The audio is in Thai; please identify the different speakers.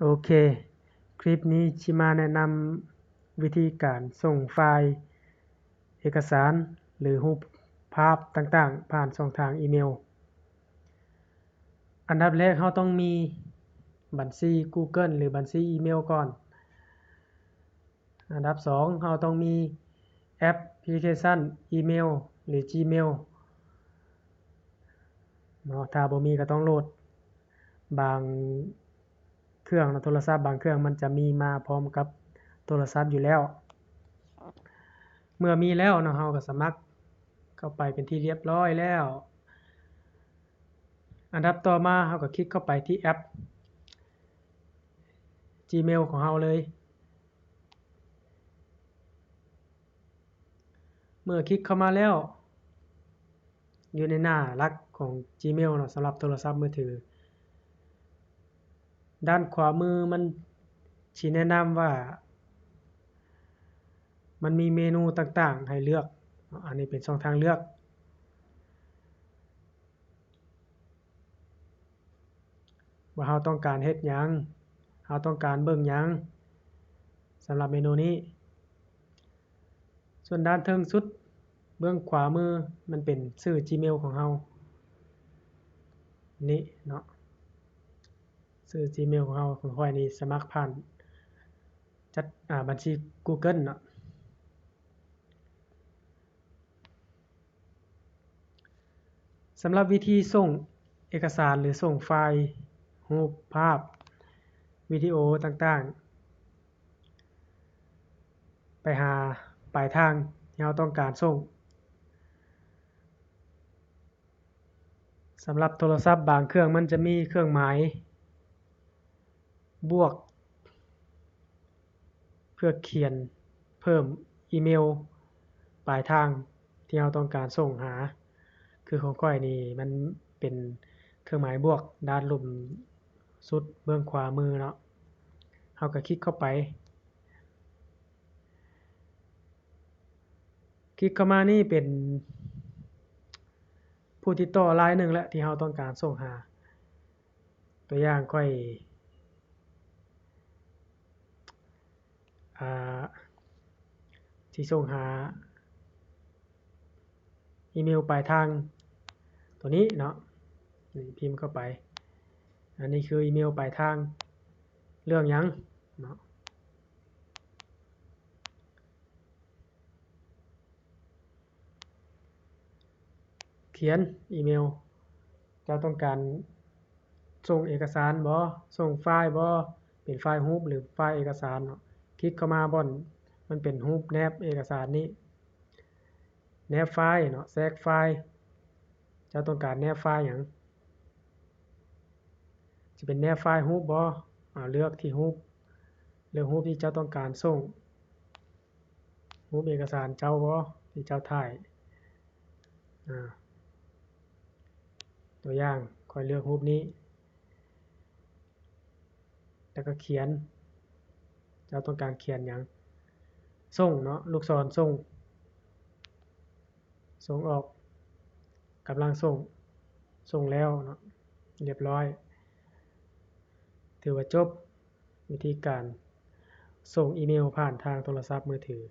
Speaker 1: โอเคคลิปนี้ชิมาแนะนำวิธีการส่งไฟล์เอกสารหรือรูปภาพต่างๆผ่านช่องทางอีเมลอันดับแรกเราต้องมีบัญชี Google หรือบัญชีอีเมลก่อนอันดับ2เราต้องมีแอปพลิเคชันอีเมลหรือ Gmail เนาะถ้าบ่มีก็ต้องโหลดบางเครื่องโทรศัพท์บางเครื่องมันจะมีมาพร้อมกับโทรศัพท์อยู่แล้วเมื่อมีแล้วเนาะเราก็สมัครเข้าไปเป็นที่เรียบร้อยแล้วอันดับต่อมาเราก็คลิกเข้าไปที่แอป Gmail ของเราเลยเมื่อคลิกเข้ามาแล้วอยู่ในหน้าหลักของ Gmail เนาะสำหรับโทรศัพท์มือถือด้านขวามือมันสิแนะนำว่ามันมีเมนูต่างๆให้เลือกอันนี้เป็นช่องทางเลือกว่าเราต้องการเฮ็ดหยังเราต้องการเบิ่งหยังสำหรับเมนูนี้ส่วนด้านเทิงสุดเบื้องขวามือมันเป็นชื่อ Gmail ของเรานี่เนาะชื่อ Gmail ของเราของข้อยนี่สมัครผ่านจัดบัญชี Google เนาะสำหรับวิธีส่งเอกสารหรือส่งไฟล์รูปภาพวิดีโอต่างๆไปหาปลายทางที่เราต้องการส่งสำหรับโทรศัพท์บางเครื่องมันจะมีเครื่องหมายบวกเพื่อเขียนเพิ่มอีเมลปลายทางที่เราต้องการส่งหาคือของข้อยนี่มันเป็นเครื่องหมายบวกด้านลุ่มสุดเบื้องขวามือเนาะเราก็คลิกเข้าไปคลิกเข้ามานี่เป็นผู้ติดต่อรายหนึ่งแล้วที่เราต้องการส่งหาตัวอย่างข้อยสิส่งหาอีเมลปลายทางตัวนี้เนาะนี่พิมพ์เข้าไปอันนี้คืออีเมลปลายทางเรื่องหยังเนาะเขียนอีเมลเจ้าต้องการส่งเอกสารบ่ส่งไฟล์บ่เป็นไฟล์รูปหรือไฟล์เอกสารเนาะคลิกเข้ามาบ่อนมันเป็นรูปแนบเอกสารนี้แนบไฟล์เนาะแทรกไฟล์เจ้าต้องการแนบไฟล์หยังสิเป็นแนบไฟล์รูปบ่เลือกที่รูปเลือกรูปที่เจ้าต้องการส่งรูปเอกสารเจ้าบ่ที่เจ้าถ่ายตัวอย่างข้อยเลือกรูปนี้แล้วก็เขียนเจ้าต้องการเขียนหยังส่งเนาะลูกศรส่งออกกำลังส่งแล้วเนาะเรียบร้อยถือว่าจบวิธีการส่งอีเมลผ่านทางโทรศัพท์มือถือ